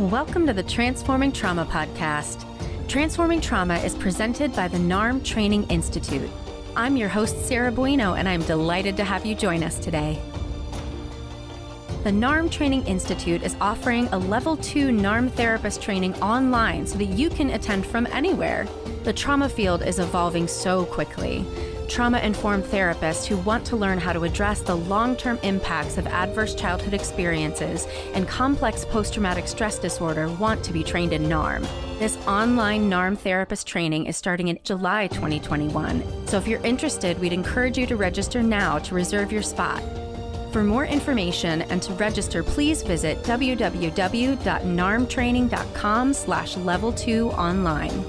Welcome to the Transforming Trauma podcast. Transforming Trauma is presented by the NARM Training Institute. I'm your host, Sarah Bueno, and I'm delighted to have you join us today. The NARM Training Institute is offering a Level 2 NARM therapist training online so that you can attend from anywhere. The trauma field is evolving so quickly. Trauma-informed therapists who want to learn how to address the long-term impacts of adverse childhood experiences and complex post-traumatic stress disorder want to be trained in NARM. This online NARM therapist training is starting in July 2021. So if you're interested, we'd encourage you to register now to reserve your spot. For more information and to register, please visit www.narmtraining.com/level2online.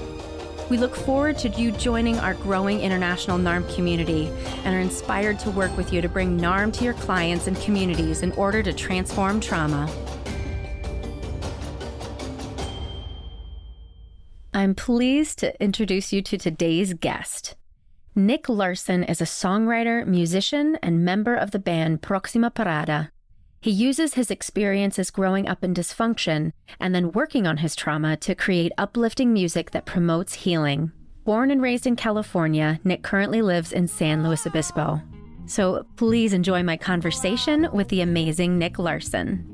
We look forward to you joining our growing international NARM community and are inspired to work with you to bring NARM to your clients and communities in order to transform trauma. I'm pleased to introduce you to today's guest. Nick Larson is a songwriter, musician, and member of the band Próxima Parada. He uses his experiences growing up in dysfunction and then working on his trauma to create uplifting music that promotes healing. Born and raised in California, Nick currently lives in San Luis Obispo. So please enjoy my conversation with the amazing Nick Larson.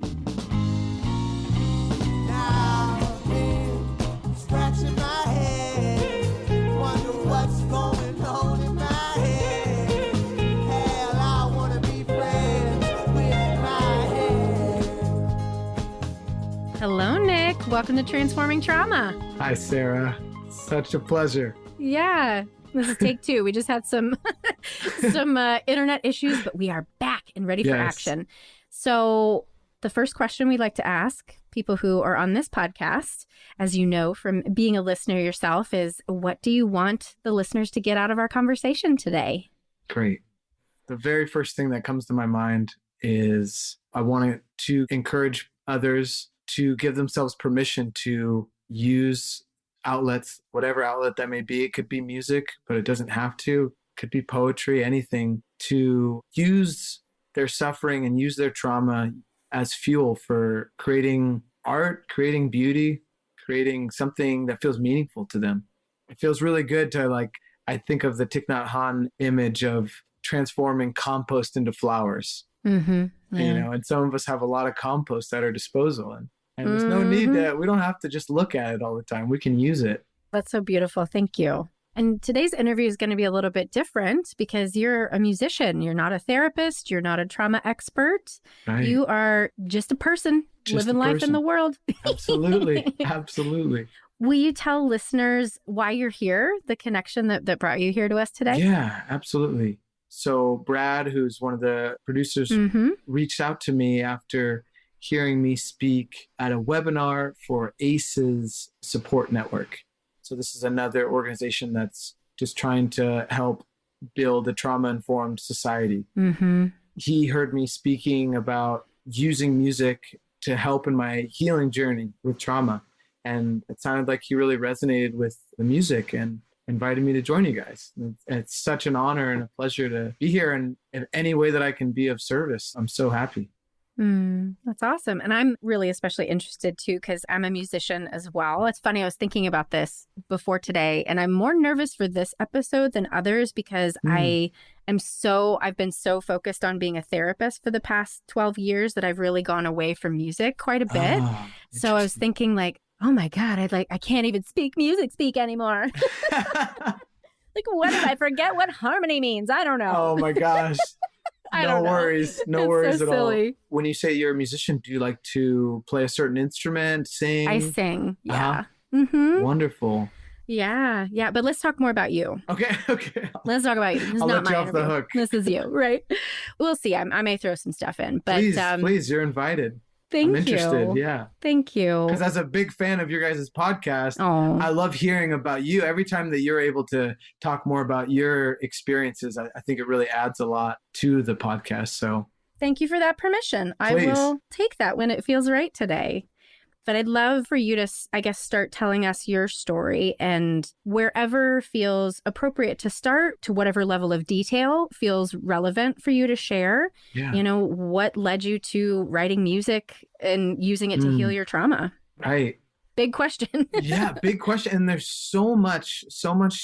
Hello, Nick. Welcome to Transforming Trauma. Hi, Sarah. Such a pleasure. Yeah, this is take two. We just had some internet issues, but we are back and ready for action. So the first question we like to ask people who are on this podcast, as you know from being a listener yourself, is what do you want the listeners to get out of our conversation today? Great. The very first thing that comes to my mind is I wanted to encourage others to give themselves permission to use outlets, whatever outlet that may be. It could be music, but it doesn't have to. It could be poetry, anything, to use their suffering and use their trauma as fuel for creating art, creating beauty, creating something that feels meaningful to them. It feels really good to, I think of the Thich Nhat Hanh image of transforming compost into flowers. Mm-hmm. Yeah. And some of us have a lot of compost at our disposal. And there's no need we don't have to just look at it all the time. We can use it. That's so beautiful. Thank you. And today's interview is going to be a little bit different because you're a musician. You're not a therapist. You're not a trauma expert. Right. You are just a person living life in the world. Absolutely. Absolutely. Will you tell listeners why you're here, the connection that brought you here to us today? Yeah, absolutely. So Brad, who's one of the producers, reached out to me after hearing me speak at a webinar for ACE's support network. So this is another organization that's just trying to help build a trauma-informed society. Mm-hmm. He heard me speaking about using music to help in my healing journey with trauma. And it sounded like he really resonated with the music and invited me to join you guys. It's such an honor and a pleasure to be here. And in any way that I can be of service, I'm so happy. That's awesome. And I'm really especially interested too, because I'm a musician as well. It's funny, I was thinking about this before today, and I'm more nervous for this episode than others because I've been so focused on being a therapist for the past 12 years that I've really gone away from music quite a bit. So I was thinking oh my God, I can't even speak anymore. What if I forget what harmony means? I don't know. Oh my gosh. No worries. No worries at all. When you say you're a musician, do you like to play a certain instrument, sing? I sing. Yeah. Wonderful. Yeah. Yeah. But let's talk more about you. Okay. Let's talk about you. This is I'll not let you my off interview. the hook. This is you, right? We'll see. I may throw some stuff in, but please, you're invited. I'm interested. Yeah. Thank you. Because as a big fan of your guys' podcast, I love hearing about you. Every time that you're able to talk more about your experiences, I think it really adds a lot to the podcast. So thank you for that permission. Please. I will take that when it feels right today. But I'd love for you to, start telling us your story, and wherever feels appropriate to start, to whatever level of detail feels relevant for you to share. Yeah. What led you to writing music and using it to heal your trauma? Right. Big question. Yeah, big question. And there's so much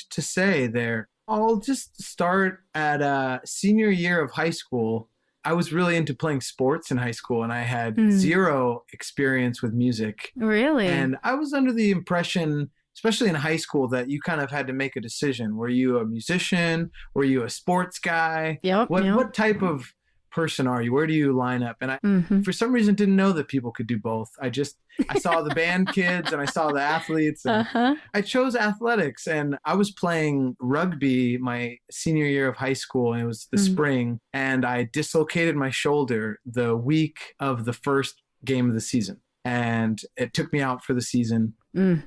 to say there. I'll just start at senior year of high school. I was really into playing sports in high school, and I had zero experience with music. Really? And I was under the impression, especially in high school, that you kind of had to make a decision. Were you a musician? Were you a sports guy? Yep. What type of person are you? Where do you line up? And I, for some reason, didn't know that people could do both. I saw the band kids and I saw the athletes. And I chose athletics, and I was playing rugby my senior year of high school, and it was the spring, and I dislocated my shoulder the week of the first game of the season. And it took me out for the season.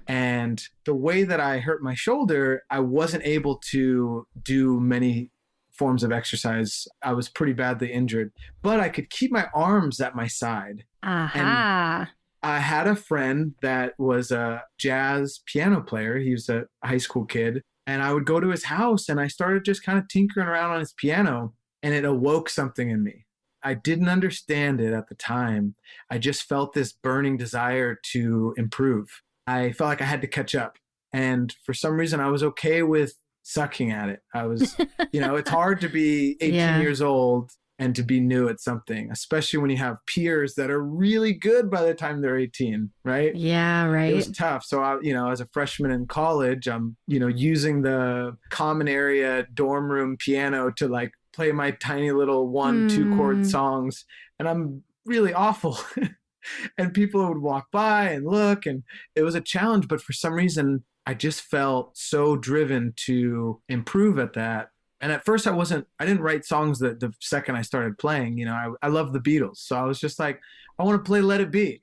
And the way that I hurt my shoulder, I wasn't able to do many forms of exercise. I was pretty badly injured, but I could keep my arms at my side. And I had a friend that was a jazz piano player. He was a high school kid, and I would go to his house and I started just kind of tinkering around on his piano, and it awoke something in me. I didn't understand it at the time. I just felt this burning desire to improve. I felt like I had to catch up. And for some reason, I was okay with sucking at it. I was, it's hard to be 18 years old and to be new at something, especially when you have peers that are really good by the time they're 18, right? Yeah, right. It was tough. So, as a freshman in college, I'm, using the common area dorm room piano to like play my tiny little 1-2 chord songs. And I'm really awful. And people would walk by and look, and it was a challenge. But for some reason, I just felt so driven to improve at that. And at first I didn't write songs that the second I started playing. I love the Beatles. So I was just like, I want to play Let It Be,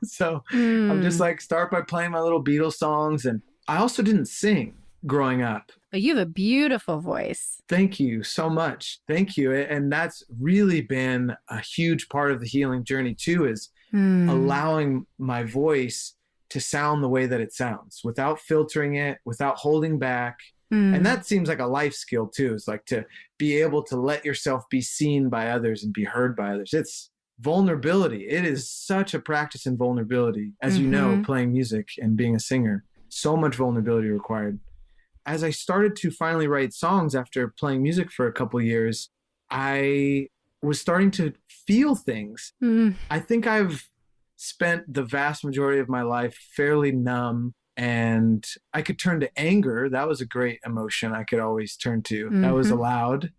So I'm just like, start by playing my little Beatles songs. And I also didn't sing growing up. But you have a beautiful voice. Thank you so much. Thank you. And that's really been a huge part of the healing journey too, is allowing my voice to sound the way that it sounds without filtering it, without holding back. And that seems like a life skill too. It's like to be able to let yourself be seen by others and be heard by others. It's vulnerability. It is such a practice in vulnerability, as you know, playing music and being a singer. So much vulnerability required. As I started to finally write songs after playing music for a couple of years, I was starting to feel things. I think I've spent the vast majority of my life fairly numb, and I could turn to anger. That was a great emotion I could always turn to. That was allowed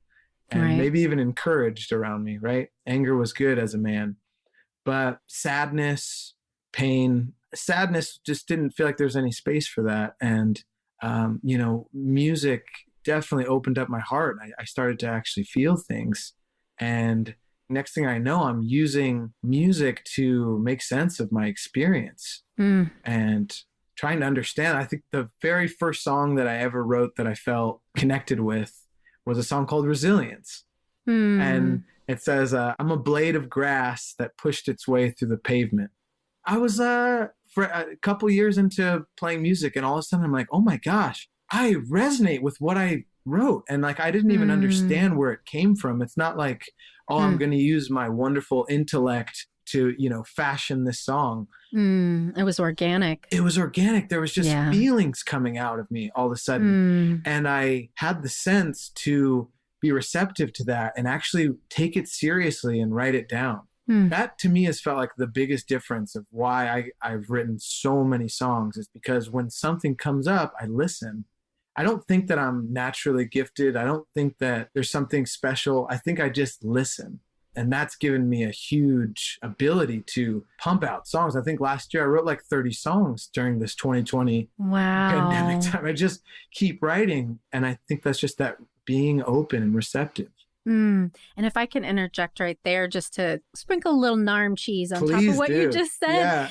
and maybe even encouraged around me, right? Anger was good as a man. But sadness, pain, sadness just didn't feel like there was any space for that. And, music definitely opened up my heart. I started to actually feel things. And next thing I know, I'm using music to make sense of my experience and trying to understand. I think the very first song that I ever wrote that I felt connected with was a song called Resilience. And it says, I'm a blade of grass that pushed its way through the pavement. I was for a couple years into playing music, and all of a sudden I'm like, oh my gosh, I resonate with what I wrote. And like, I didn't even understand where it came from. It's not like, oh, I'm going to use my wonderful intellect to, fashion this song. It was organic. It was organic. There was just feelings coming out of me all of a sudden. And I had the sense to be receptive to that and actually take it seriously and write it down. That to me has felt like the biggest difference of why I've written so many songs, is because when something comes up, I listen. I don't think that I'm naturally gifted. I don't think that there's something special. I think I just listen. And that's given me a huge ability to pump out songs. I think last year I wrote like 30 songs during this 2020 pandemic time. I just keep writing. And I think that's just that being open and receptive. And if I can interject right there, just to sprinkle a little NARM cheese on top of what you just said.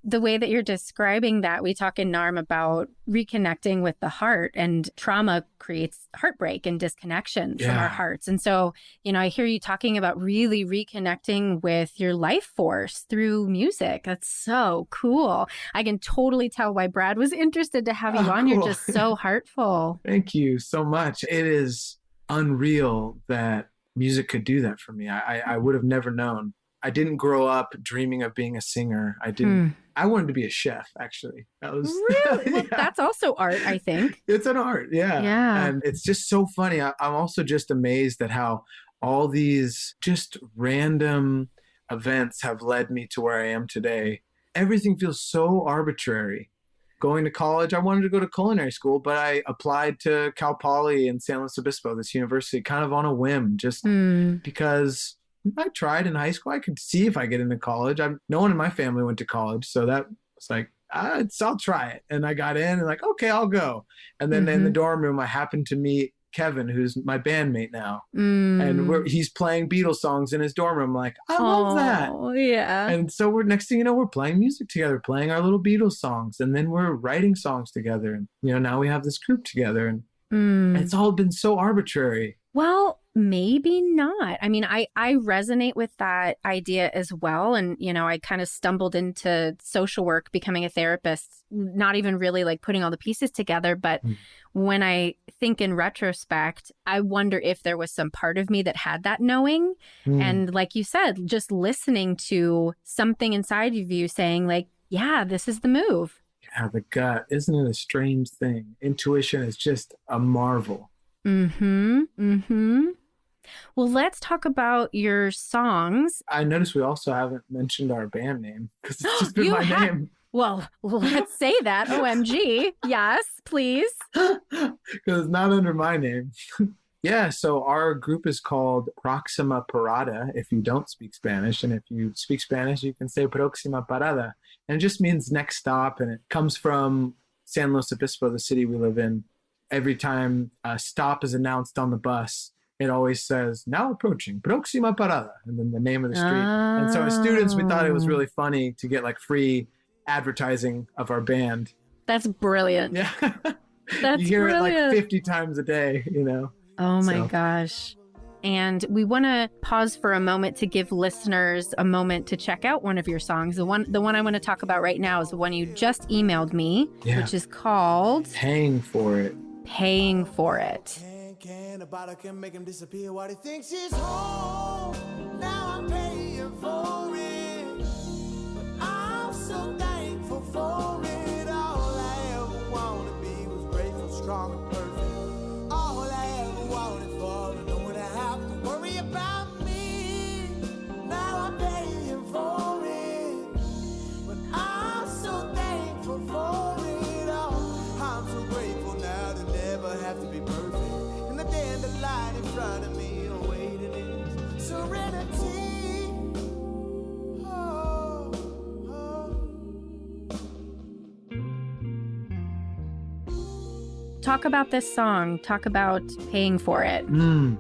The way that you're describing that, we talk in NARM about reconnecting with the heart, and trauma creates heartbreak and disconnection from our hearts. And so, I hear you talking about really reconnecting with your life force through music. That's so cool. I can totally tell why Brad was interested to have you on. Cool. You're just so heartful. Thank you so much. It is unreal that music could do that for me. I would have never known. I didn't grow up dreaming of being a singer. I didn't I wanted to be a chef, actually. That was Really? Well, yeah. that's also art, I think. It's an art, yeah. Yeah. And it's just so funny. I'm also just amazed at how all these just random events have led me to where I am today. Everything feels so arbitrary. Going to college, I wanted to go to culinary school, but I applied to Cal Poly in San Luis Obispo, this university, kind of on a whim, just because I tried in high school. I could see if I get into college. No one in my family went to college, so that was like, I'll try it. And I got in and like, okay, I'll go. And then in the dorm room, I happened to meet Kevin, who's my bandmate now. And he's playing Beatles songs in his dorm room. I'm like, I love that. Oh, yeah. And so next thing you know, we're playing music together, playing our little Beatles songs. And then we're writing songs together. And, now we have this group together. And it's all been so arbitrary. Well, maybe not. I mean, I resonate with that idea as well. And, I kind of stumbled into social work, becoming a therapist, not even really like putting all the pieces together. But when I think in retrospect, I wonder if there was some part of me that had that knowing. And like you said, just listening to something inside of you saying like, yeah, this is the move. Yeah, the gut. Isn't it a strange thing? Intuition is just a marvel. Well, let's talk about your songs. I noticed we also haven't mentioned our band name because it's just been my name. Well, let's say that. OMG. Yes, please. Because it's not under my name. Yeah, so our group is called Próxima Parada if you don't speak Spanish. And if you speak Spanish, you can say Próxima Parada. And it just means next stop. And it comes from San Luis Obispo, the city we live in. Every time a stop is announced on the bus, it always says, now approaching Próxima Parada, and then the name of the street. And so as students, we thought it was really funny to get like free advertising of our band. That's brilliant. Yeah. That's you hear brilliant. it like 50 times a day, Oh my gosh. And we want to pause for a moment to give listeners a moment to check out one of your songs. The one I want to talk about right now is the one you just emailed me, which is called Paying for It. Paying for It. A bottle can make him disappear while he thinks he's home. Now I'm paying for it. But I'm so thankful for it. All I ever wanted to be was grateful, strong, and perfect. All I ever wanted for is no one to have to worry about me. Now I'm paying for it. But I'm so thankful for it all. I'm so grateful now to never have to be perfect. The light in front of me awaiting is serenity. Talk about this song. Talk about Paying for It. Paying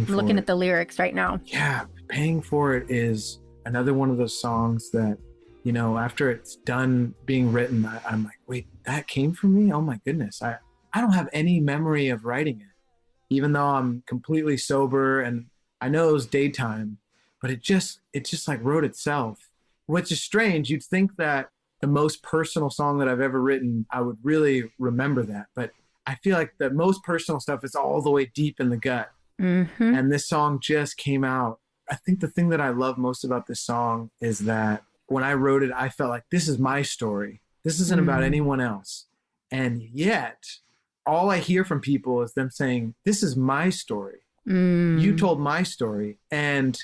for I'm looking at the lyrics right now. Yeah, Paying for It is another one of those songs that, after it's done being written, I'm like, wait, that came from me? Oh my goodness. I don't have any memory of writing it. Even though I'm completely sober and I know it was daytime, but it just like wrote itself, which is strange. You'd think that the most personal song that I've ever written, I would really remember that. But I feel like the most personal stuff is all the way deep in the gut. And this song just came out. I think the thing that I love most about this song is that when I wrote it, I felt like this is my story. This isn't about anyone else. And yet all I hear from people is them saying, this is my story. You told my story. And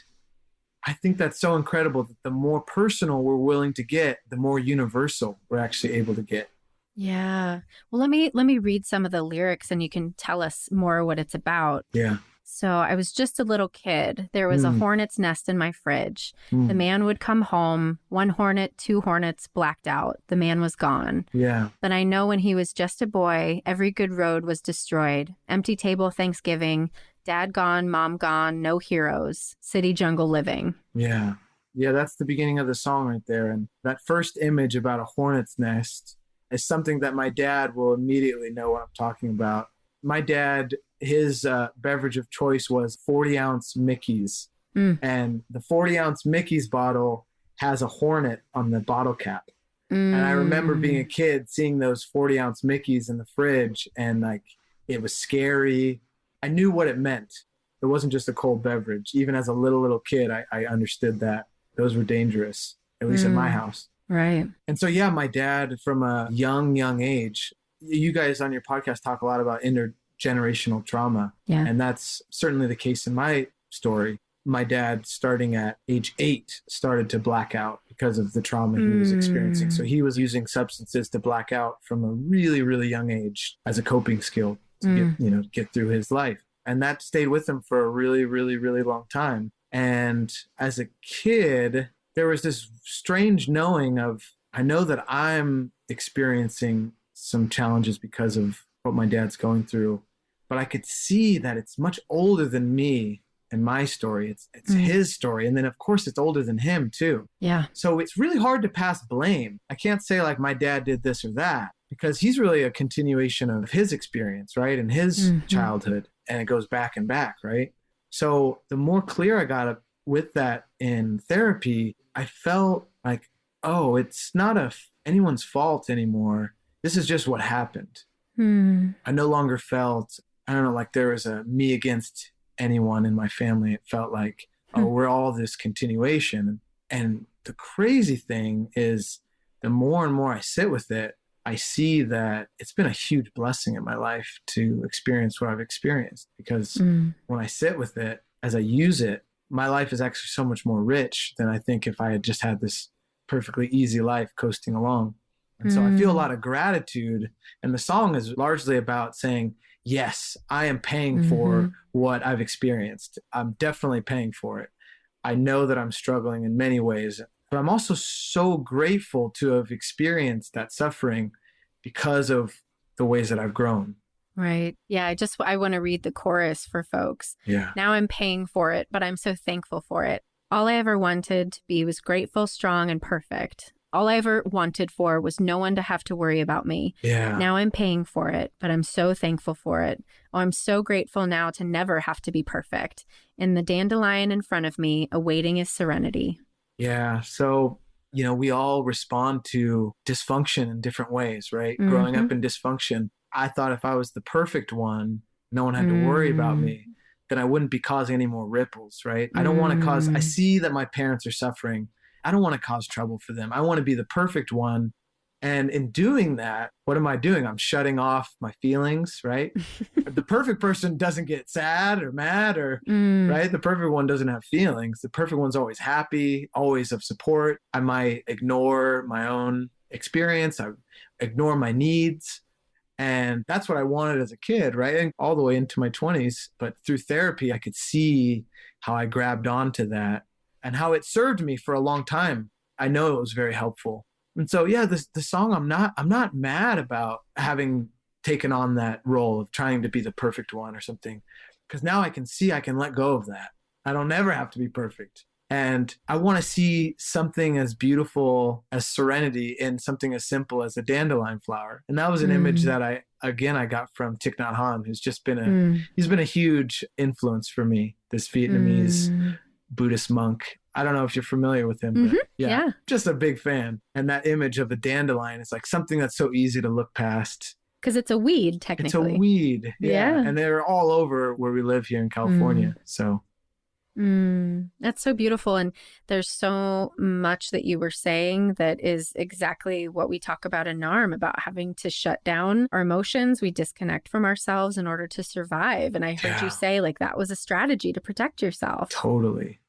I think that's so incredible that the more personal we're willing to get, the more universal we're actually able to get. Yeah. Well, let me read some of the lyrics and you can tell us more what it's about. Yeah. So I was just a little kid. There was a hornet's nest in my fridge. The man would come home, 1 hornet, 2 hornets, blacked out. The man was gone. Yeah. But I know when he was just a boy, every good road was destroyed. Empty table Thanksgiving, dad gone, mom gone, no heroes, city jungle living. Yeah. Yeah, that's the beginning of the song right there. And that first image about a hornet's nest is something that my dad will immediately know what I'm talking about. My dad, his beverage of choice was 40-ounce Mickey's. And the 40-ounce Mickey's bottle has a hornet on the bottle cap. And I remember being a kid seeing those 40-ounce Mickey's in the fridge, and like it was scary. I knew what it meant. It wasn't just a cold beverage. Even as a little kid, I understood that those were dangerous, at least in my house. Right. And so, yeah, my dad from a young age, you guys on your podcast talk a lot about intergenerational trauma. Yeah. And that's certainly the case in my story. My dad, starting at age 8, started to black out because of the trauma he was experiencing. So he was using substances to black out from a really, really young age as a coping skill to get through his life. And that stayed with him for a really, really, really long time. And as a kid, there was this strange knowing of, I know that I'm experiencing some challenges because of what my dad's going through, but I could see that it's much older than me and my story. It's his story. And then of course it's older than him too. Yeah. So it's really hard to pass blame. I can't say like my dad did this or that, because he's really a continuation of his experience, right? And his childhood, and it goes back and back, right? So the more clear I got with that in therapy, I felt like, oh, it's not anyone's fault anymore. This is just what happened. I no longer felt, I don't know, like there was a me against anyone in my family. It felt like, oh, we're all this continuation. And the crazy thing is, the more and more I sit with it, I see that it's been a huge blessing in my life to experience what I've experienced, because when I sit with it, as I use it, my life is actually so much more rich than I think if I had just had this perfectly easy life coasting along. And so I feel a lot of gratitude. And the song is largely about saying, yes, I am paying for what I've experienced. I'm definitely paying for it. I know that I'm struggling in many ways, but I'm also so grateful to have experienced that suffering because of the ways that I've grown. Right. Yeah. I want to read the chorus for folks. Yeah. Now I'm paying for it, but I'm so thankful for it. All I ever wanted to be was grateful, strong, and perfect. All I ever wanted for was no one to have to worry about me. Yeah. Now I'm paying for it, but I'm so thankful for it. Oh, I'm so grateful now to never have to be perfect. And the dandelion in front of me, awaiting is serenity. Yeah. So, we all respond to dysfunction in different ways, right? Growing up in dysfunction, I thought if I was the perfect one, no one had to worry about me, then I wouldn't be causing any more ripples, right? I don't want to I see that my parents are suffering. I don't want to cause trouble for them. I want to be the perfect one. And in doing that, what am I doing? I'm shutting off my feelings, right? The perfect person doesn't get sad or mad right? The perfect one doesn't have feelings. The perfect one's always happy, always of support. I might ignore my own experience. I ignore my needs. And that's what I wanted as a kid, right? And all the way into my 20s. But through therapy, I could see how I grabbed onto that and how it served me for a long time. I know it was very helpful. And so, yeah, the song, I'm not mad about having taken on that role of trying to be the perfect one or something, because now I can see I can let go of that. I don't ever have to be perfect. And I want to see something as beautiful as serenity in something as simple as a dandelion flower. And that was an image that I got from Thich Nhat Hanh, who's just been he's been a huge influence for me, this Vietnamese Buddhist monk. I don't know if you're familiar with him, but yeah, just a big fan. And that image of a dandelion is like something that's so easy to look past. Because it's a weed, technically. It's a weed. Yeah. And they're all over where we live here in California. So. That's so beautiful. And there's so much that you were saying that is exactly what we talk about in NARM, about having to shut down our emotions. We disconnect from ourselves in order to survive. And I heard you say like that was a strategy to protect yourself. Totally.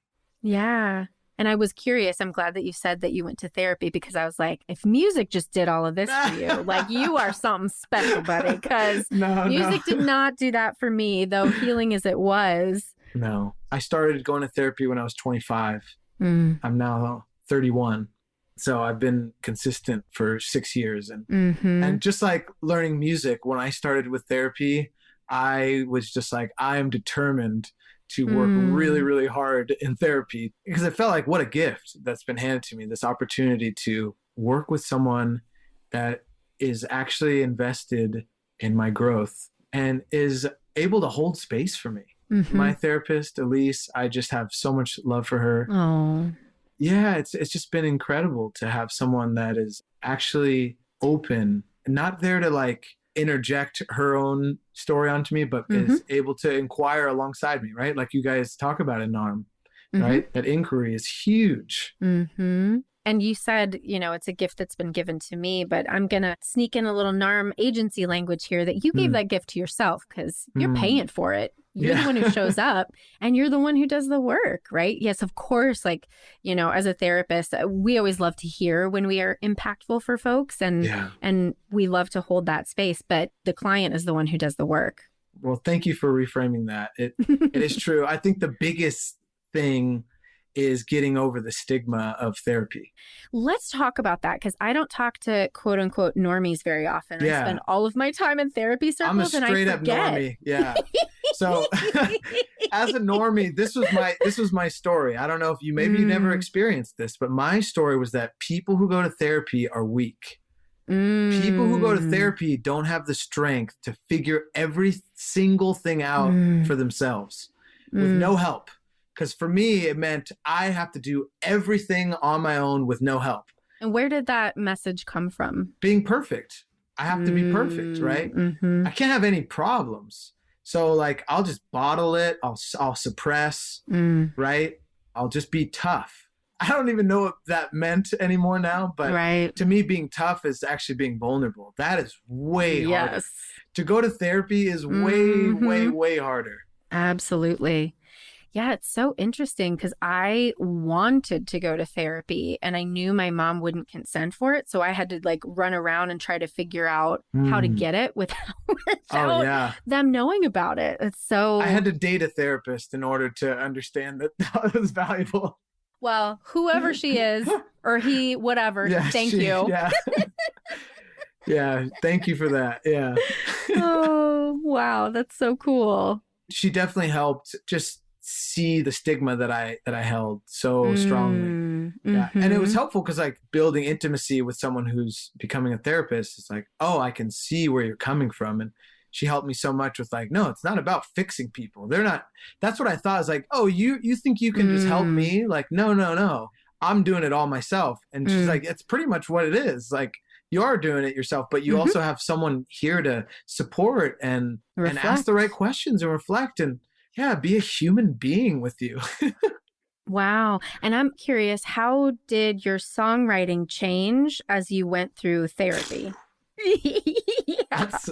Yeah. And I was curious. I'm glad that you said that you went to therapy, because I was like, if music just did all of this for you, like you are something special, buddy, because music did not do that for me, though healing as it was. No, I started going to therapy when I was 25. I'm now 31. So I've been consistent for 6 years. And just like learning music, when I started with therapy, I was just like, I am determined to work really, really hard in therapy, because it felt like what a gift that's been handed to me, this opportunity to work with someone that is actually invested in my growth and is able to hold space for me. My therapist, Elise, I just have so much love for her. Oh, yeah, it's just been incredible to have someone that is actually open, not there to like interject her own story onto me, but is able to inquire alongside me, right? Like you guys talk about in NARM, right? That inquiry is huge. And you said, it's a gift that's been given to me, but I'm going to sneak in a little NARM agency language here that you gave that gift to yourself because you're paying for it. You're the one who shows up and you're the one who does the work, right? Yes, of course. Like, as a therapist, we always love to hear when we are impactful for folks and we love to hold that space, but the client is the one who does the work. Well, thank you for reframing that. It is true. I think the biggest thing is getting over the stigma of therapy. Let's talk about that because I don't talk to quote unquote normies very often. I spend all of my time in therapy circles and I forget. I'm a straight up normie. Yeah. So as a normie, this was my story. I don't know if you never experienced this, but my story was that people who go to therapy are weak. People who go to therapy don't have the strength to figure every single thing out for themselves with no help. Because for me, it meant I have to do everything on my own with no help. And where did that message come from? Being perfect. I have to be perfect, right? I can't have any problems. So like, I'll just bottle it. I'll suppress, right? I'll just be tough. I don't even know what that meant anymore now, but to me, being tough is actually being vulnerable. That is way harder. To go to therapy is way, way, way harder. Absolutely. Yeah, it's so interesting because I wanted to go to therapy and I knew my mom wouldn't consent for it. So I had to like run around and try to figure out how to get it without them knowing about it. It's so... I had to date a therapist in order to understand that that was valuable. Well, whoever she is or he, whatever, thank you. Yeah. Yeah, thank you for that. Yeah. Oh, wow. That's so cool. She definitely helped just see the stigma that I held so strongly. Yeah. And it was helpful because like building intimacy with someone who's becoming a therapist is like, oh, I can see where you're coming from. And she helped me so much with like, no, it's not about fixing people. They're not, that's what I thought is like, oh, you think you can just help me? Like, no, I'm doing it all myself. And she's like, it's pretty much what it is. Like you are doing it yourself, but you also have someone here to support and ask the right questions and reflect and be a human being with you. Wow. And I'm curious, how did your songwriting change as you went through therapy? That's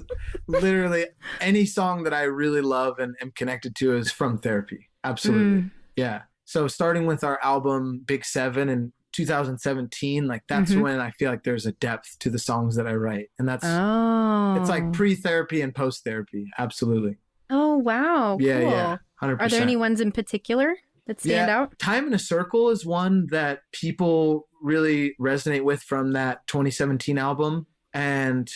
literally any song that I really love and am connected to is from therapy. Absolutely. Yeah. So starting with our album Big 7 in 2017, like that's when I feel like there's a depth to the songs that I write. And that's, it's like pre-therapy and post-therapy. Absolutely. Oh, wow. Yeah, cool. yeah. 100%. Are there any ones in particular that stand out? Time in a Circle is one that people really resonate with from that 2017 album. And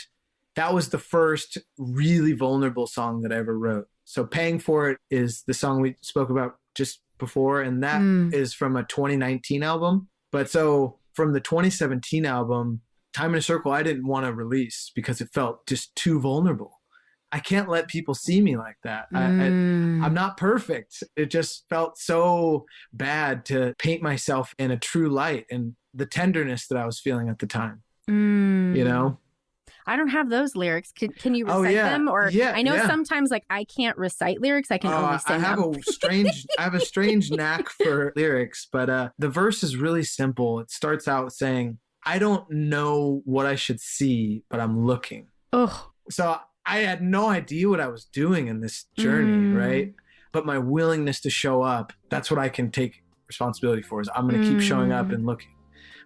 that was the first really vulnerable song that I ever wrote. So Paying For It is the song we spoke about just before. And that is from a 2019 album. But so from the 2017 album, Time in a Circle, I didn't want to release because it felt just too vulnerable. I can't let people see me like that. I'm not perfect. It just felt so bad to paint myself in a true light and the tenderness that I was feeling at the time, you know? I don't have those lyrics. Can you recite them? Or I know sometimes like I can't recite lyrics. I can only sing them. I have a strange knack for lyrics, but the verse is really simple. It starts out saying, I don't know what I should see, but I'm looking. Oh, so I had no idea what I was doing in this journey, right? But my willingness to show up, that's what I can take responsibility for, is I'm going to keep showing up and looking,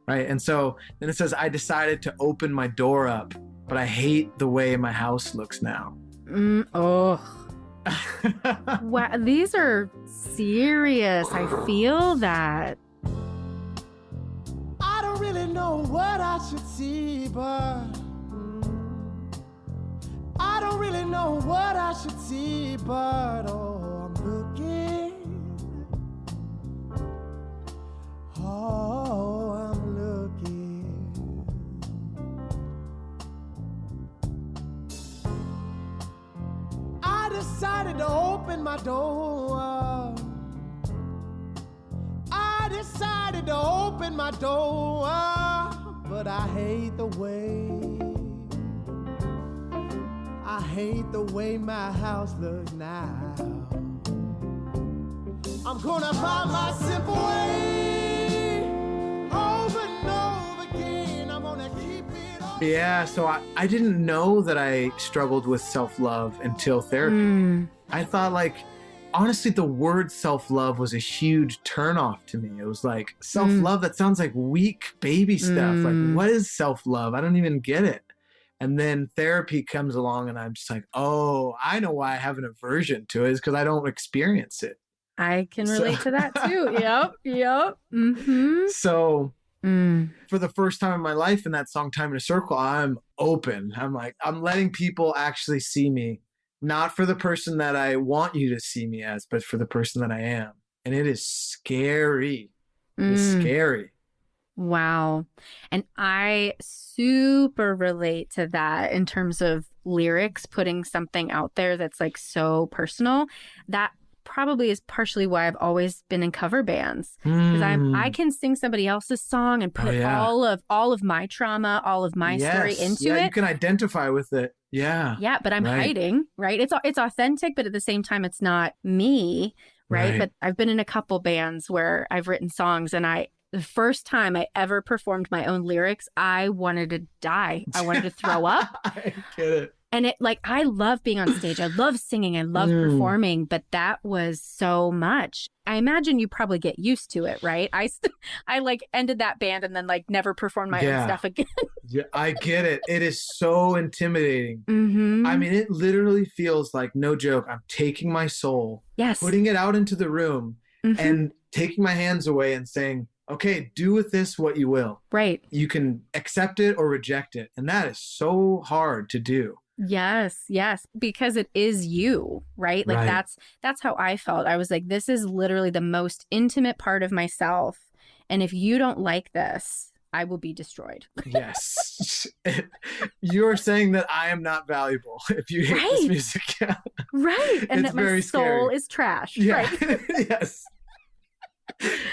right? And so then it says, I decided to open my door up, but I hate the way my house looks now. Wow, these are serious. I feel that. I don't really know what I should see, but I don't really know what I should see, but I'm looking. Oh, I'm looking. I decided to open my door. I decided to open my door, but I hate the way my house looks now. I'm gonna find my simple way, open up. Yeah, so I didn't know that I struggled with self-love until therapy. I thought, like, honestly, the word self-love was a huge turnoff to me. It was like, self-love, that sounds like weak baby stuff. Like, what is self-love? I don't even get it. And then therapy comes along and I'm just like, oh, I know why I have an aversion to it, is because I don't experience it. I can relate to that too. Yep. Mm-hmm. So for the first time in my life in that song, Time in a Circle, I'm open. I'm like, I'm letting people actually see me, not for the person that I want you to see me as, but for the person that I am. And it is scary. It's scary. Wow. And I super relate to that in terms of lyrics, putting something out there that's like so personal. That probably is partially why I've always been in cover bands, because I can sing somebody else's song and put all of my trauma, all of my story into it. You can identify with it. Yeah. Yeah, but I'm hiding, right? It's authentic, but at the same time, it's not me, right? But I've been in a couple bands where I've written songs, and the first time I ever performed my own lyrics, I wanted to die. I wanted to throw up. I get it. And it, like, I love being on stage. I love singing. I love performing, but that was so much. I imagine you probably get used to it, right? I like ended that band and then like never performed my own stuff again. Yeah, I get it. It is so intimidating. I mean, it literally feels like, no joke, I'm taking my soul, putting it out into the room and taking my hands away and saying, okay, do with this what you will. Right. You can accept it or reject it. And that is so hard to do. Yes, because it is you, right? Like that's how I felt. I was like, this is literally the most intimate part of myself. And if you don't like this, I will be destroyed. Yes. You're saying that I am not valuable if you hate this music. Right. And that my soul is trash. Yeah. Right. Yes.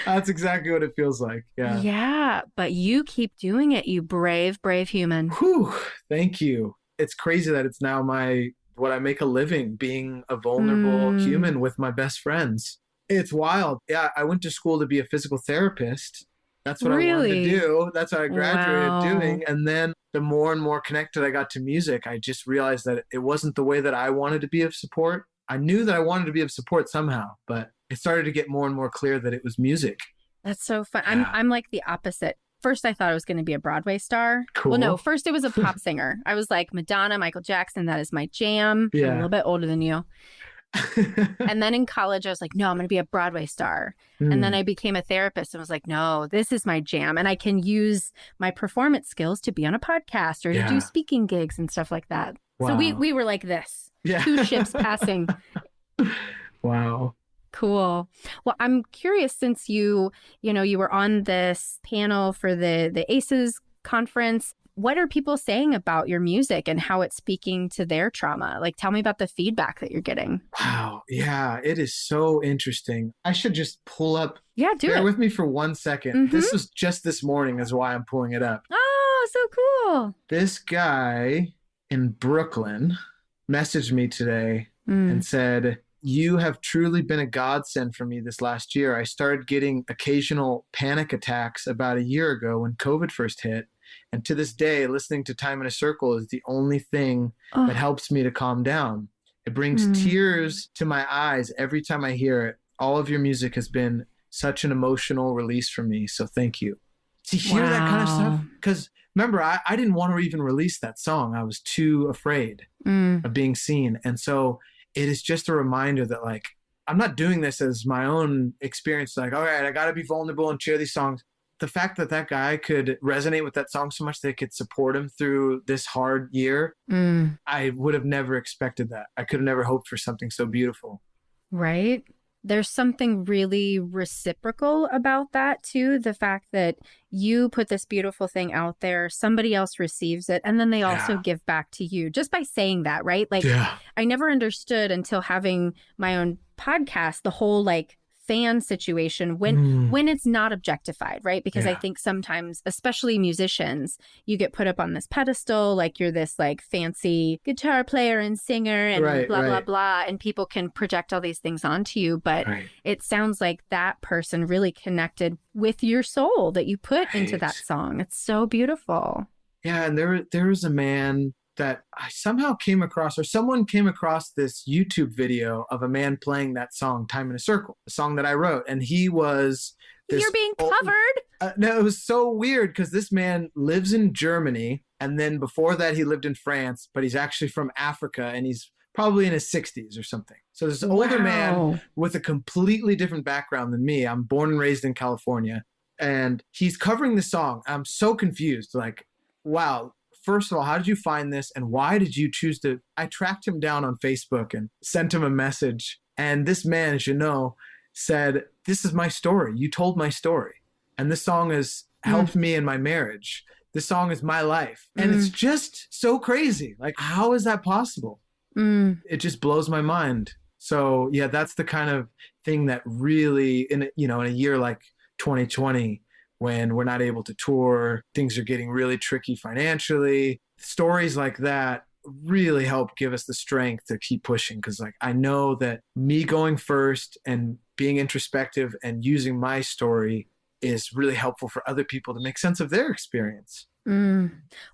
That's exactly what it feels like. Yeah. Yeah. But you keep doing it, you brave human. Whew. Thank you. It's crazy that it's now what I make a living, being a vulnerable human with my best friends. It's wild. Yeah, I went to school to be a physical therapist. That's what I wanted to do. That's what I graduated doing. And then the more and more connected I got to music, I just realized that it wasn't the way that I wanted to be of support. I knew that I wanted to be of support somehow, but it started to get more and more clear that it was music. That's so fun. Yeah. I'm like the opposite. First, I thought I was going to be a Broadway star. Cool. Well, no, first it was a pop singer. I was like, Madonna, Michael Jackson, that is my jam. Yeah. I'm a little bit older than you. And then in college, I was like, no, I'm going to be a Broadway star. And then I became a therapist and was like, no, this is my jam. And I can use my performance skills to be on a podcast or to do speaking gigs and stuff like that. Wow. So we were like this, two ships passing. Wow. Cool. Well, I'm curious, since you were on this panel for the ACEs conference, what are people saying about your music and how it's speaking to their trauma? Like, tell me about the feedback that you're getting. Wow. Yeah, it is so interesting. I should just pull up. Yeah, Bear with me for 1 second. This was just this morning is why I'm pulling it up. Oh, so cool. This guy in Brooklyn messaged me today and said, you have truly been a godsend for me this last year. I started getting occasional panic attacks about a year ago when COVID first hit. And to this day, listening to Time in a Circle is the only thing that helps me to calm down. It brings tears to my eyes every time I hear it. All of your music has been such an emotional release for me. So thank you. To hear that kind of stuff, because remember, I didn't want to even release that song. I was too afraid of being seen. And so it is just a reminder that, like, I'm not doing this as my own experience. Like, all right, I got to be vulnerable and share these songs. The fact that that guy could resonate with that song so much that it could support him through this hard year, I would have never expected that. I could have never hoped for something so beautiful. Right? There's something really reciprocal about that too. The fact that you put this beautiful thing out there, somebody else receives it, and then they also give back to you just by saying that, right? Like, I never understood until having my own podcast, the whole like fan situation when it's not objectified, right? Because I think sometimes, especially musicians, you get put up on this pedestal, like you're this like fancy guitar player and singer and blah, blah, and people can project all these things onto you. But it sounds like that person really connected with your soul that you put into that song. It's so beautiful. Yeah, and there was a man that I somehow came across, or someone came across this YouTube video of a man playing that song, Time in a Circle, a song that I wrote. And he was this. You're being covered? No, it was so weird because this man lives in Germany. And then before that, he lived in France, but he's actually from Africa and he's probably in his 60s or something. So this older man with a completely different background than me. I'm born and raised in California. And he's covering the song. I'm so confused. Like, wow. First of all, how did you find this? And why did you choose to? I tracked him down on Facebook and sent him a message. And this man, as you know, said, this is my story. You told my story. And this song has helped me in my marriage. This song is my life. And it's just so crazy. Like, how is that possible? It just blows my mind. So yeah, that's the kind of thing that really, in a year like 2020, when we're not able to tour, things are getting really tricky financially. Stories like that really help give us the strength to keep pushing. Because like, I know that me going first and being introspective and using my story is really helpful for other people to make sense of their experience.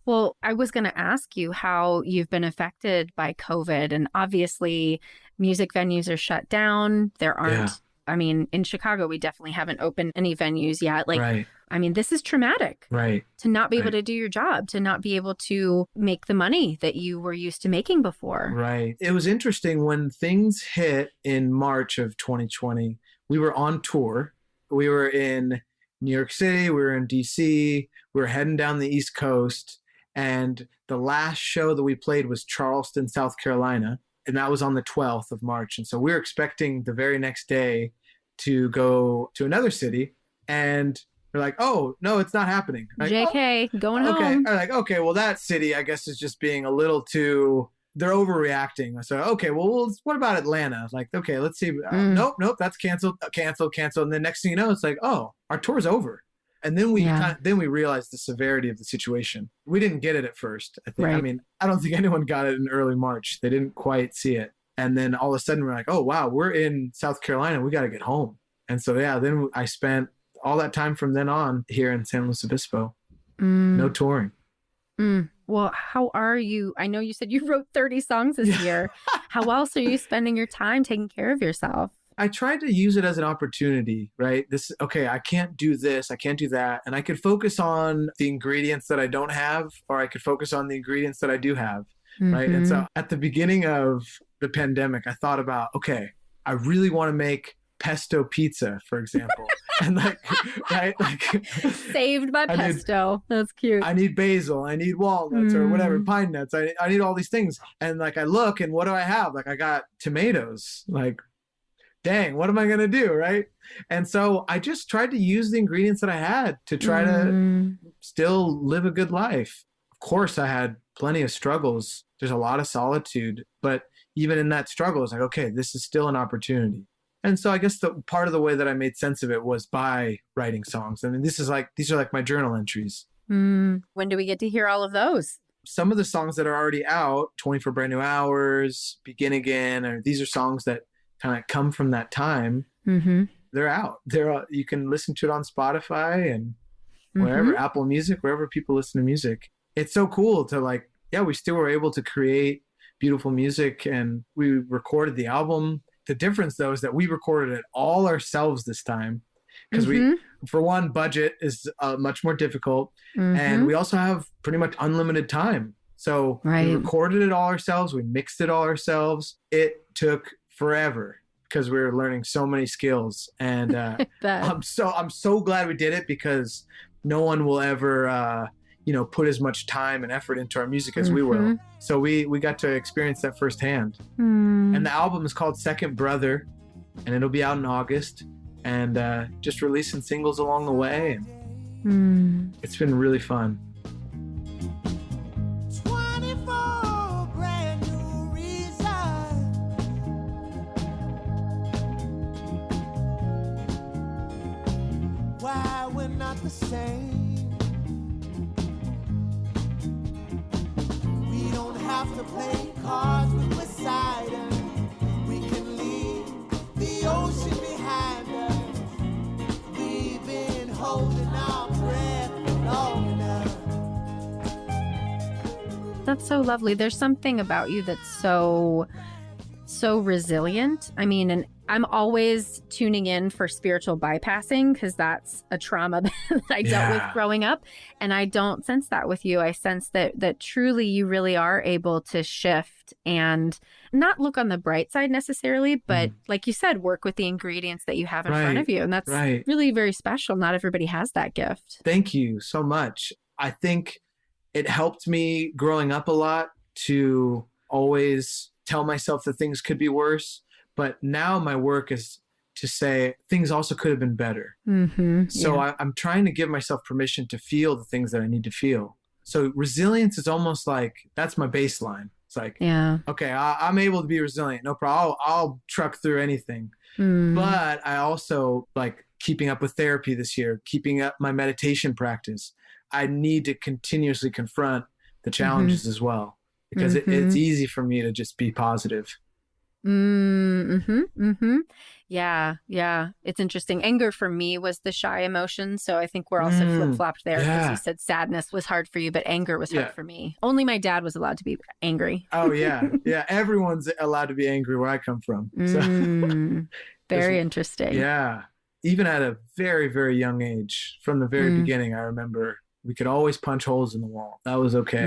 Well, I was going to ask you how you've been affected by COVID. And obviously, music venues are shut down. There aren't, I mean, in Chicago, we definitely haven't opened any venues yet. Like, I mean, this is traumatic. Right. To not be able to do your job, to not be able to make the money that you were used to making before. Right. It was interesting when things hit in March of 2020, we were on tour. We were in New York City, we were in DC, we were heading down the East Coast, and the last show that we played was Charleston, South Carolina, and that was on the 12th of March. And so we were expecting the very next day to go to another city, and we're like, oh, no, it's not happening. Like, JK, going home. I'm like, okay, well, that city, I guess, is just being a little too... They're overreacting. So, okay, well, what about Atlanta? Like, okay, let's see. Nope, that's canceled. And then next thing you know, it's like, oh, our tour's over. And then we realized the severity of the situation. We didn't get it at first, I think. Right. I mean, I don't think anyone got it in early March. They didn't quite see it. And then all of a sudden we're like, oh, wow, we're in South Carolina. We got to get home. And so, yeah, then I spent all that time from then on here in San Luis Obispo. No touring. Well, how are you? I know you said you wrote 30 songs this year. How else are you spending your time taking care of yourself? I tried to use it as an opportunity, right? I can't do this, I can't do that. And I could focus on the ingredients that I don't have, or I could focus on the ingredients that I do have, right? And so at the beginning of the pandemic, I thought about, okay, I really want to make pesto pizza, for example. And saved by pesto. That's cute. I need basil, I need walnuts or whatever, pine nuts. I need all these things. And like, I look and what do I have? Like, I got tomatoes. Like, dang, what am I going to do? Right. And so I just tried to use the ingredients that I had to try to still live a good life. Of course, I had plenty of struggles. There's a lot of solitude, but even in that struggle, it's like, okay, this is still an opportunity. And so I guess the part of the way that I made sense of it was by writing songs. I mean, these are like my journal entries. When do we get to hear all of those? Some of the songs that are already out, 24 Brand New Hours, Begin Again, or these are songs that kind of come from that time. They're out. You can listen to it on Spotify and wherever, Apple Music, wherever people listen to music. It's so cool to like, yeah, we still were able to create beautiful music and we recorded the album. The difference, though, is that we recorded it all ourselves this time because we, for one, budget is much more difficult. And we also have pretty much unlimited time. So we recorded it all ourselves. We mixed it all ourselves. It took forever because we were learning so many skills. And I'm so glad we did it because no one will ever, put as much time and effort into our music as we will. So we got to experience that firsthand. And the album is called Second Brother, and it'll be out in August. And just releasing singles along the way. And it's been really fun. 24 brand new reasons why we're not the same. We don't have to play cards with Poseidon. We can leave the ocean behind us. We've been holding our breath long enough. That's so lovely. There's something about you that's so resilient. I mean, and I'm always tuning in for spiritual bypassing because that's a trauma that I dealt with growing up. And I don't sense that with you. I sense that truly you really are able to shift and not look on the bright side necessarily, but like you said, work with the ingredients that you have in front of you. And that's really very special. Not everybody has that gift. Thank you so much. I think it helped me growing up a lot to always tell myself that things could be worse. But now my work is to say things also could have been better. So I'm trying to give myself permission to feel the things that I need to feel. So resilience is almost like, that's my baseline. It's like, okay, I'm able to be resilient. No problem. I'll truck through anything. But I also like keeping up with therapy this year, keeping up my meditation practice. I need to continuously confront the challenges as well, because it's easy for me to just be positive. Yeah. It's interesting. Anger for me was the shy emotion. So I think we're also flip-flopped there because you said sadness was hard for you, but anger was hard for me. Only my dad was allowed to be angry. Oh, yeah. Yeah. Everyone's allowed to be angry where I come from. So, very interesting. Yeah. Even at a very, very young age, from the very beginning, I remember we could always punch holes in the wall. That was okay.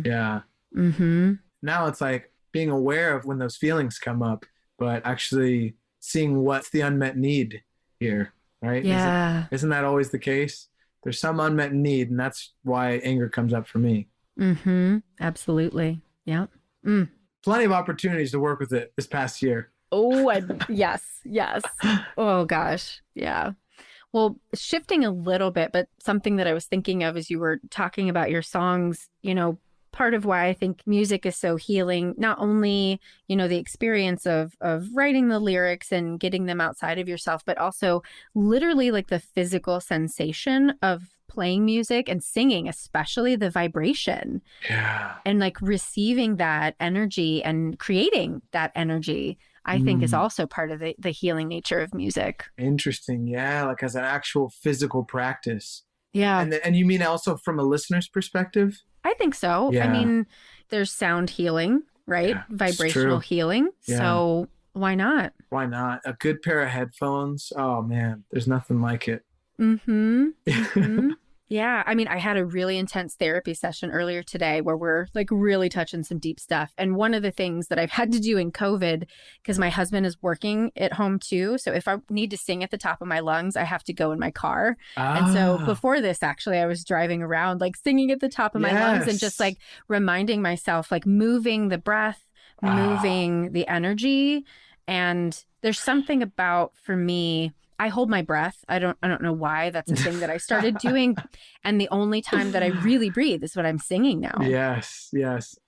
Yeah. Now it's like being aware of when those feelings come up, but actually seeing what's the unmet need here, right? Yeah. Isn't that always the case? There's some unmet need, and that's why anger comes up for me. Absolutely. Yeah. Plenty of opportunities to work with it this past year. Oh, yes. Oh, gosh. Yeah. Well, shifting a little bit, but something that I was thinking of as you were talking about your songs, you know, part of why I think music is so healing, not only, you know, the experience of writing the lyrics and getting them outside of yourself, but also literally like the physical sensation of playing music and singing, especially the vibration. Yeah. And like receiving that energy and creating that energy, I think is also part of the healing nature of music. Interesting. Yeah. Like as an actual physical practice. Yeah. And you mean also from a listener's perspective? I think so. Yeah. I mean, there's sound healing, right? Yeah, vibrational healing. Yeah. So why not? Why not? A good pair of headphones. Oh man, there's nothing like it. Yeah. I mean, I had a really intense therapy session earlier today where we're like really touching some deep stuff. And one of the things that I've had to do in COVID, because my husband is working at home too. So if I need to sing at the top of my lungs, I have to go in my car. And so before this, actually, I was driving around like singing at the top of my lungs and just like reminding myself, like moving the breath, moving the energy. And there's something about, for me, I hold my breath. I don't know why. That's a thing that I started doing. And the only time that I really breathe is when I'm singing now. Yes.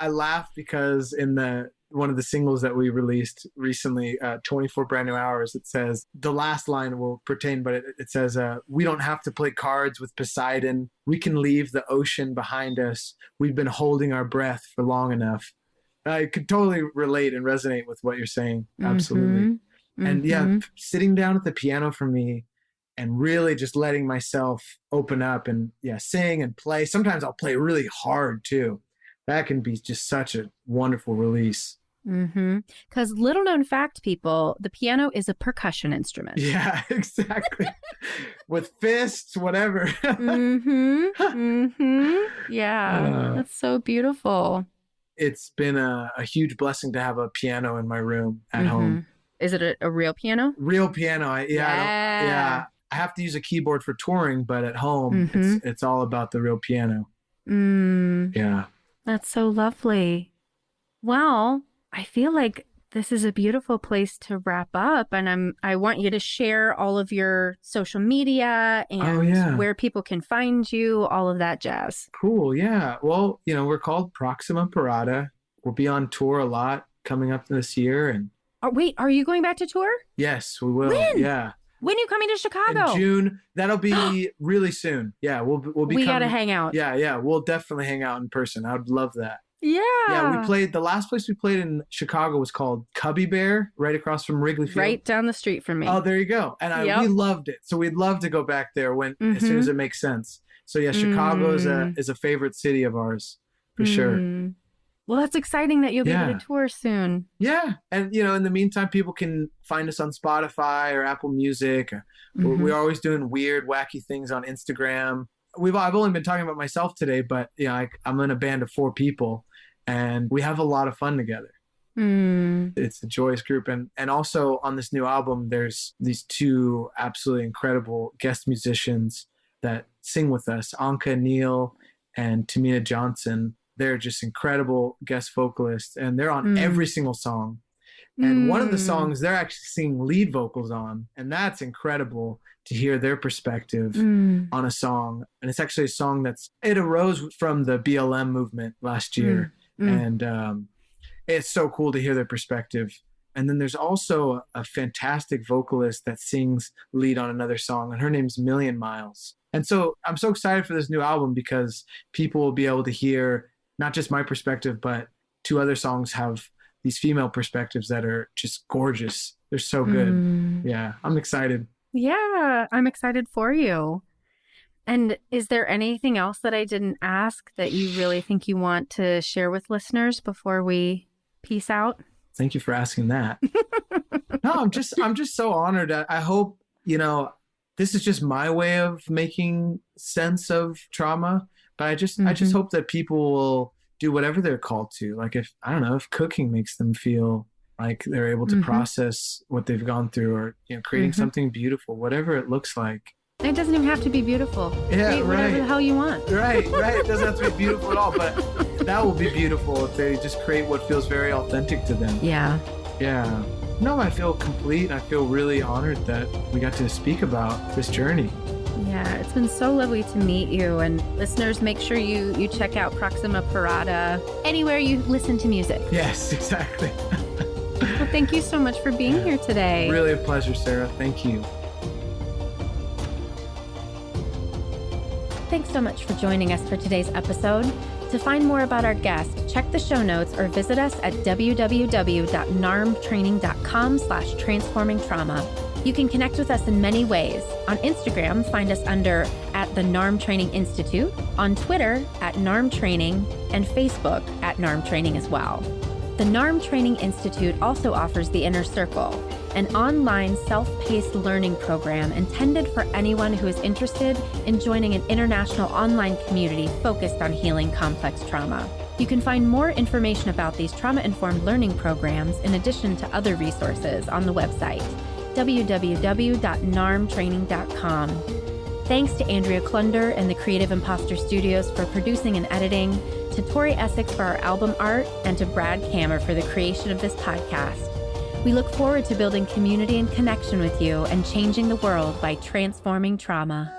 I laugh because in one of the singles that we released recently, 24 Brand New Hours, it says, the last line will pertain, but it says, we don't have to play cards with Poseidon. We can leave the ocean behind us. We've been holding our breath for long enough. I could totally relate and resonate with what you're saying. Absolutely. And sitting down at the piano for me and really just letting myself open up and sing and play. Sometimes I'll play really hard too. That can be just such a wonderful release. Because little known fact, people, the piano is a percussion instrument. Yeah, exactly. With fists, whatever. Yeah, that's so beautiful. It's been a huge blessing to have a piano in my room at home. Is it a real piano? Real piano. I have to use a keyboard for touring, but at home, it's all about the real piano. Yeah. That's so lovely. Well, I feel like this is a beautiful place to wrap up. And I want you to share all of your social media and where people can find you, all of that jazz. Cool. Yeah. Well, we're called Próxima Parada. We'll be on tour a lot coming up this year. And wait, are you going back to tour? Yes, we will. When? Yeah. When are you coming to Chicago? In June. That'll be really soon. Yeah, we'll be. We gotta hang out. Yeah. We'll definitely hang out in person. I would love that. Yeah. Yeah, the last place we played in Chicago was called Cubby Bear, right across from Wrigley Field. Right down the street from me. Oh, there you go. And we loved it. So we'd love to go back there as soon as it makes sense. So yeah, Chicago is a favorite city of ours. for sure. Well, that's exciting that you'll be able to tour soon. Yeah. And, in the meantime, people can find us on Spotify or Apple Music. We're always doing weird, wacky things on Instagram. I've only been talking about myself today, but I'm in a band of 4 people and we have a lot of fun together. It's a joyous group. And also on this new album, there's these 2 absolutely incredible guest musicians that sing with us, Anka Neal and Tamina Johnson. They're just incredible guest vocalists, and they're on every single song. And one of the songs they're actually singing lead vocals on, and that's incredible to hear their perspective on a song. And it's actually a song it arose from the BLM movement last year. And it's so cool to hear their perspective. And then there's also a fantastic vocalist that sings lead on another song, and her name's Million Miles. And so I'm so excited for this new album because people will be able to hear not just my perspective, but 2 other songs have these female perspectives that are just gorgeous. They're so good. Yeah, I'm excited. Yeah, I'm excited for you. And is there anything else that I didn't ask that you really think you want to share with listeners before we peace out? Thank you for asking that. No, I'm just so honored. I hope, this is just my way of making sense of trauma. But I just hope that people will do whatever they're called to. Like if cooking makes them feel like they're able to process what they've gone through, or creating something beautiful, whatever it looks like. It doesn't even have to be beautiful. Yeah, Create whatever the hell you want. Right. It doesn't have to be beautiful at all, but that will be beautiful if they just create what feels very authentic to them. Yeah. Yeah. No, I feel complete. I feel really honored that we got to speak about this journey. Yeah, it's been so lovely to meet you. And listeners, make sure you check out Próxima Parada anywhere you listen to music. Yes, exactly. Well, thank you so much for being here today. Really a pleasure, Sarah. Thank you. Thanks so much for joining us for today's episode. To find more about our guest, check the show notes or visit us at www.narmtraining.com/transformingtrauma. You can connect with us in many ways. On Instagram, find us under @the Institute, on Twitter @NarmTraining, and Facebook @NarmTraining as well. The NARM Training Institute also offers the Inner Circle, an online self-paced learning program intended for anyone who is interested in joining an international online community focused on healing complex trauma. You can find more information about these trauma-informed learning programs in addition to other resources on the website, www.narmtraining.com. Thanks to Andrea Klunder and the Creative Imposter Studios for producing and editing, to Tori Essex for our album art, and to Brad Kammer for the creation of this podcast. We look forward to building community and connection with you and changing the world by transforming trauma.